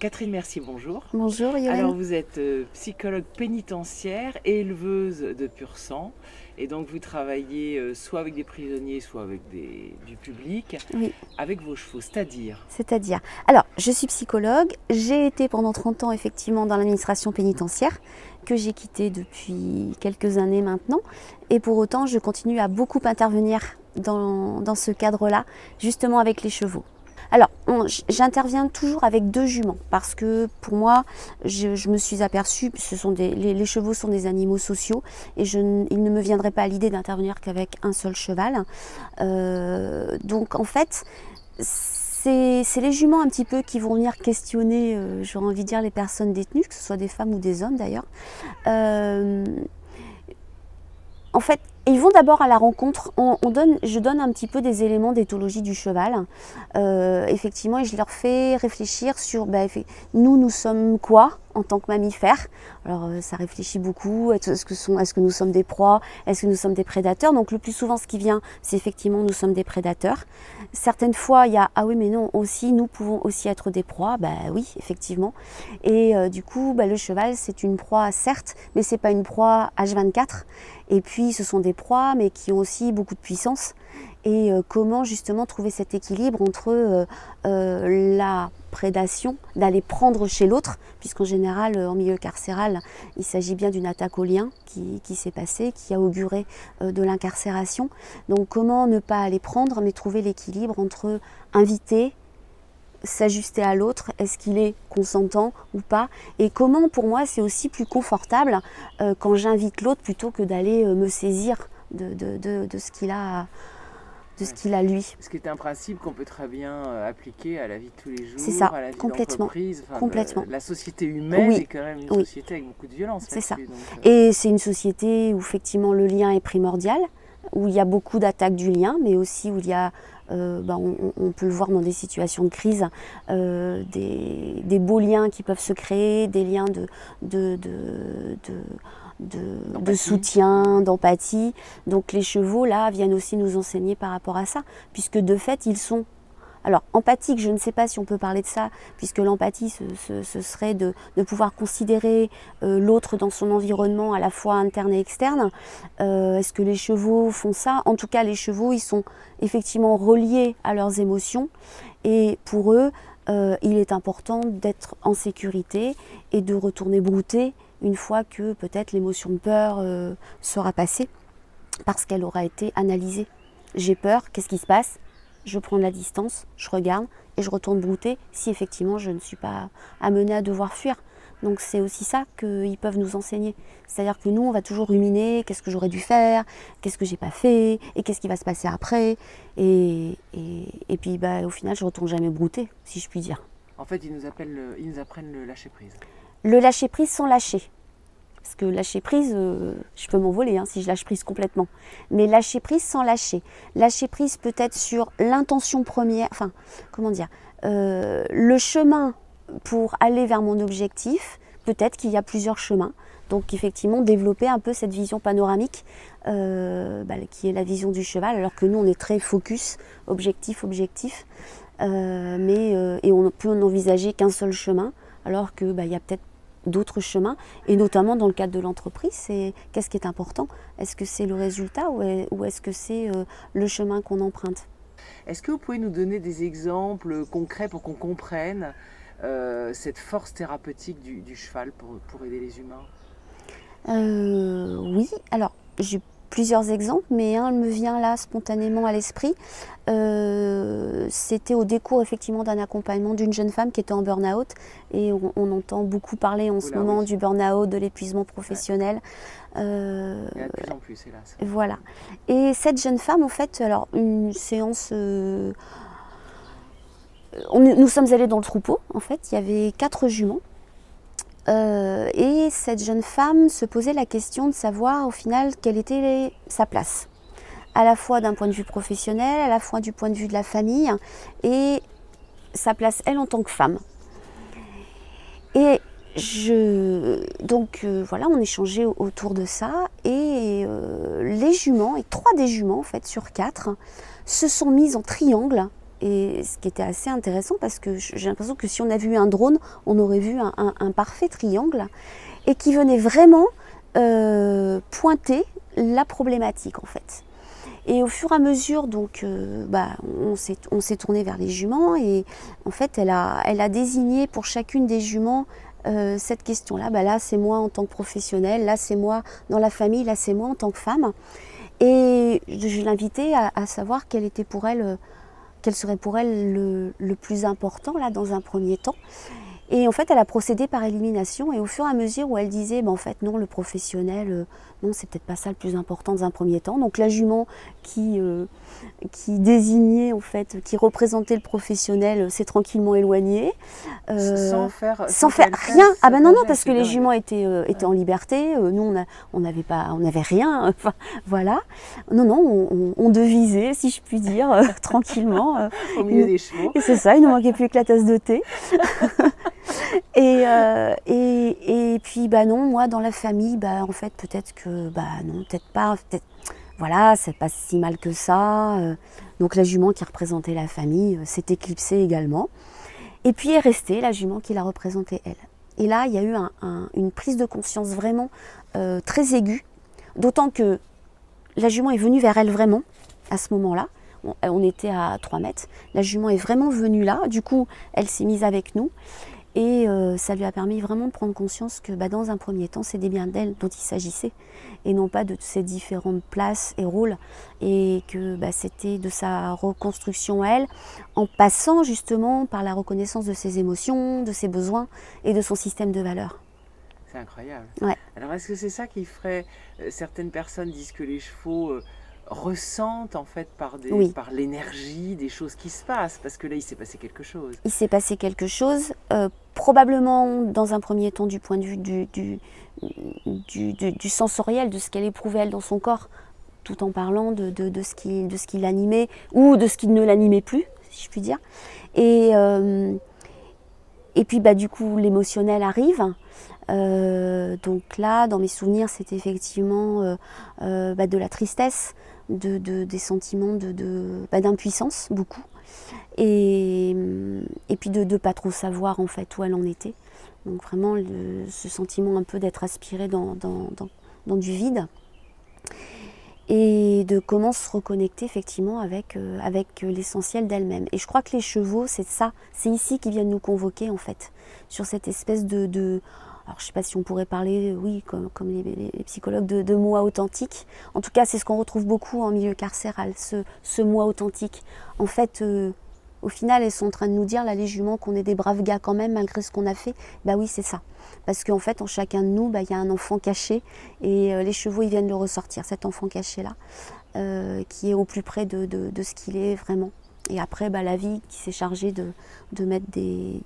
Catherine Mercier, bonjour. Bonjour Yoann. Alors vous êtes psychologue pénitentiaire et éleveuse de pur sang. Et donc vous travaillez soit avec des prisonniers, soit avec du public, Oui. avec vos chevaux, c'est-à-dire? C'est-à-dire, alors je suis psychologue, j'ai été pendant 30 ans effectivement dans l'administration pénitentiaire, que j'ai quitté depuis quelques années maintenant. Et pour autant, je continue à beaucoup intervenir dans ce cadre-là, justement avec les chevaux. Alors, j'interviens toujours avec 2 juments parce que pour moi, je me suis aperçue, les chevaux sont des animaux sociaux et il ne me viendrait pas à l'idée d'intervenir qu'avec un seul cheval. Donc en fait, c'est les juments un petit peu qui vont venir questionner, j'aurais envie de dire, les personnes détenues, que ce soit des femmes ou des hommes d'ailleurs. En fait, ils vont d'abord à la rencontre, je donne un petit peu des éléments d'éthologie du cheval, effectivement, et je leur fais réfléchir sur, nous sommes quoi en tant que mammifères. Alors ça réfléchit beaucoup, est-ce que nous sommes des proies, est-ce que nous sommes des prédateurs? Donc le plus souvent ce qui vient, c'est effectivement nous sommes des prédateurs. Certaines fois il y a, ah oui mais non, aussi nous pouvons aussi être des proies, oui effectivement. Et du coup le cheval c'est une proie certes, mais c'est pas une proie H24. Et puis ce sont des proies mais qui ont aussi beaucoup de puissance. Et comment justement trouver cet équilibre entre la prédation, d'aller prendre chez l'autre, puisqu'en général en milieu carcéral il s'agit bien d'une attaque au lien qui s'est passée, qui a auguré de l'incarcération. Donc comment ne pas aller prendre mais trouver l'équilibre entre inviter, s'ajuster à l'autre, est-ce qu'il est consentant ou pas, et comment pour moi c'est aussi plus confortable quand j'invite l'autre plutôt que d'aller me saisir de ce qu'il a. Ce qu'il a lui. Ce qui est un principe qu'on peut très bien appliquer à la vie de tous les jours, c'est ça, à la vie complètement, d'entreprise. complètement. La société humaine oui, est quand même une oui. société avec beaucoup de violence. C'est ça. Donc, et c'est une société où effectivement le lien est primordial, où il y a beaucoup d'attaques du lien, mais aussi où il y a, on peut le voir dans des situations de crise, des beaux liens qui peuvent se créer, des liens de soutien, d'empathie. Donc les chevaux là viennent aussi nous enseigner par rapport à ça, puisque de fait ils sont, alors empathiques, je ne sais pas si on peut parler de ça, puisque l'empathie ce serait de pouvoir considérer l'autre dans son environnement à la fois interne et externe. Est-ce que les chevaux font ça? En tout cas les chevaux ils sont effectivement reliés à leurs émotions, et pour eux il est important d'être en sécurité et de retourner brouter une fois que peut-être l'émotion de peur sera passée, parce qu'elle aura été analysée. J'ai peur, qu'est-ce qui se passe? Je prends de la distance, je regarde et je retourne brouter si effectivement je ne suis pas amenée à devoir fuir. Donc c'est aussi ça qu'ils peuvent nous enseigner. C'est-à-dire que nous, on va toujours ruminer, qu'est-ce que j'aurais dû faire, qu'est-ce que j'ai pas fait, et qu'est-ce qui va se passer après. Et puis au final, je retourne jamais brouter, si je puis dire. En fait, ils nous apprennent le lâcher-prise. Le lâcher-prise sans lâcher. Parce que lâcher prise, je peux m'envoler si je lâche prise complètement. Mais lâcher prise sans lâcher. Lâcher prise peut-être sur l'intention première, le chemin pour aller vers mon objectif, peut-être qu'il y a plusieurs chemins. Donc effectivement, développer un peu cette vision panoramique qui est la vision du cheval, alors que nous on est très focus, objectif. Et on peut n'envisager qu'un seul chemin, alors que y a peut-être d'autres chemins, et notamment dans le cadre de l'entreprise, c'est qu'est-ce qui est important? Est-ce que c'est le résultat ou est-ce que c'est le chemin qu'on emprunte? Est-ce que vous pouvez nous donner des exemples concrets pour qu'on comprenne cette force thérapeutique du cheval pour aider les humains? Oui, alors j'ai plusieurs exemples, mais un me vient là spontanément à l'esprit. C'était au décours effectivement d'un accompagnement d'une jeune femme qui était en burn-out, et on entend beaucoup parler en ce moment du burn-out, de l'épuisement professionnel. Il y en a de plus en plus, hélas. Voilà. Et cette jeune femme, en fait, alors une séance... nous sommes allés dans le troupeau, en fait, il y avait 4 juments. Et cette jeune femme se posait la question de savoir au final quelle était sa place, à la fois d'un point de vue professionnel, à la fois du point de vue de la famille, et sa place elle en tant que femme. Et voilà, on échangeait autour de ça, et les juments, et 3 des juments en fait sur 4, se sont mises en triangle Et ce qui était assez intéressant parce que j'ai l'impression que si on avait eu un drone, on aurait vu un parfait triangle et qui venait vraiment pointer la problématique en fait. Et au fur et à mesure, donc, on s'est tourné vers les juments et en fait, elle a désigné pour chacune des juments cette question-là. Là, c'est moi en tant que professionnelle, là, c'est moi dans la famille, là, c'est moi en tant que femme. Et je l'invitais à savoir quel serait pour elle le plus important là dans un premier temps. Et en fait, elle a procédé par élimination et au fur et à mesure où elle disait, en fait, non, le professionnel, non, c'est peut-être pas ça le plus important dans un premier temps. Donc la jument qui désignait, en fait, qui représentait le professionnel, s'est tranquillement éloignée. Sans faire rien. Ah ben non, parce que les juments étaient en liberté. Nous, on n'avait rien. Enfin, voilà. Non, on devisait, si je puis dire, tranquillement. Au milieu des chevaux. C'est ça, il ne manquait plus que la tasse de thé. Et puis non, moi dans la famille, en fait peut-être que non, peut-être pas, voilà, c'est pas si mal que ça. Donc la jument qui représentait la famille s'est éclipsée également. Et puis est restée la jument qui la représentait elle. Et là, il y a eu une prise de conscience vraiment très aiguë, d'autant que la jument est venue vers elle vraiment à ce moment-là. On était à 3 mètres. La jument est vraiment venue là. Du coup, elle s'est mise avec nous. Et ça lui a permis vraiment de prendre conscience que dans un premier temps, c'était bien d'elle dont il s'agissait et non pas de ses différentes places et rôles. Et que c'était de sa reconstruction à elle, en passant justement par la reconnaissance de ses émotions, de ses besoins et de son système de valeurs. C'est incroyable. Ouais. Alors est-ce que c'est ça qui ferait... certaines personnes disent que les chevaux... ressentent en fait par l'énergie des choses qui se passent, parce que là il s'est passé quelque chose. Il s'est passé quelque chose, probablement dans un premier temps du point de vue du sensoriel, de ce qu'elle éprouvait elle dans son corps, tout en parlant de ce qui l'animait ou de ce qui ne l'animait plus, si je puis dire. Et puis du coup l'émotionnel arrive. Donc là, dans mes souvenirs, c'était effectivement de la tristesse, des sentiments d'impuissance, beaucoup, et puis de ne pas trop savoir en fait où elle en était. Donc vraiment ce sentiment un peu d'être aspiré dans du vide, et de comment se reconnecter effectivement avec l'essentiel d'elle-même. Et je crois que les chevaux, c'est ça, c'est ici qu'ils viennent nous convoquer en fait, sur cette espèce alors je ne sais pas si on pourrait parler, oui, comme les psychologues, de moi authentique. En tout cas, c'est ce qu'on retrouve beaucoup en milieu carcéral, ce moi authentique. En fait, au final, elles sont en train de nous dire, là, les juments, qu'on est des braves gars quand même, malgré ce qu'on a fait. Oui, c'est ça. Parce qu'en fait, en chacun de nous, il y a un enfant caché, et les chevaux, ils viennent le ressortir, cet enfant caché-là, qui est au plus près de ce qu'il est vraiment. Et après, la vie qui s'est chargée de mettre des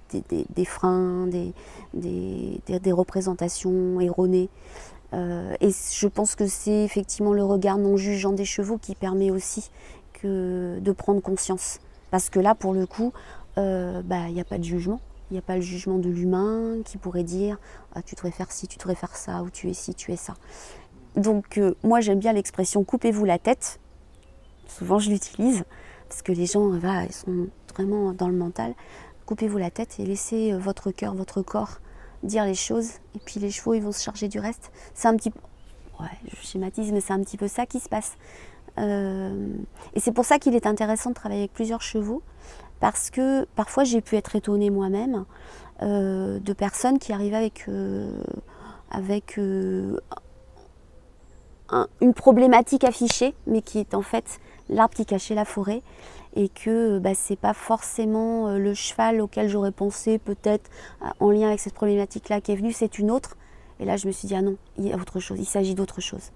freins, des représentations erronées. Et je pense que c'est effectivement le regard non jugeant des chevaux qui permet aussi de prendre conscience. Parce que là, pour le coup, il n'y a pas de jugement. Il n'y a pas le jugement de l'humain qui pourrait dire « tu devrais faire ci, tu devrais faire ça » ou « tu es ci, tu es ça ». Donc moi, j'aime bien l'expression « coupez-vous la tête ». Souvent, je l'utilise. Parce que les gens, ils sont vraiment dans le mental. Coupez-vous la tête et laissez votre cœur, votre corps dire les choses. Et puis les chevaux, ils vont se charger du reste. C'est un petit peu... Ouais, je schématise, mais c'est un petit peu ça qui se passe. Et c'est pour ça qu'il est intéressant de travailler avec plusieurs chevaux. Parce que parfois, j'ai pu être étonnée moi-même de personnes qui arrivaient avec une problématique affichée, mais qui est en fait l'arbre qui cachait la forêt, et que c'est pas forcément le cheval auquel j'aurais pensé peut-être en lien avec cette problématique-là qui est venue, c'est une autre. Et là je me suis dit ah non, il y a autre chose, il s'agit d'autre chose.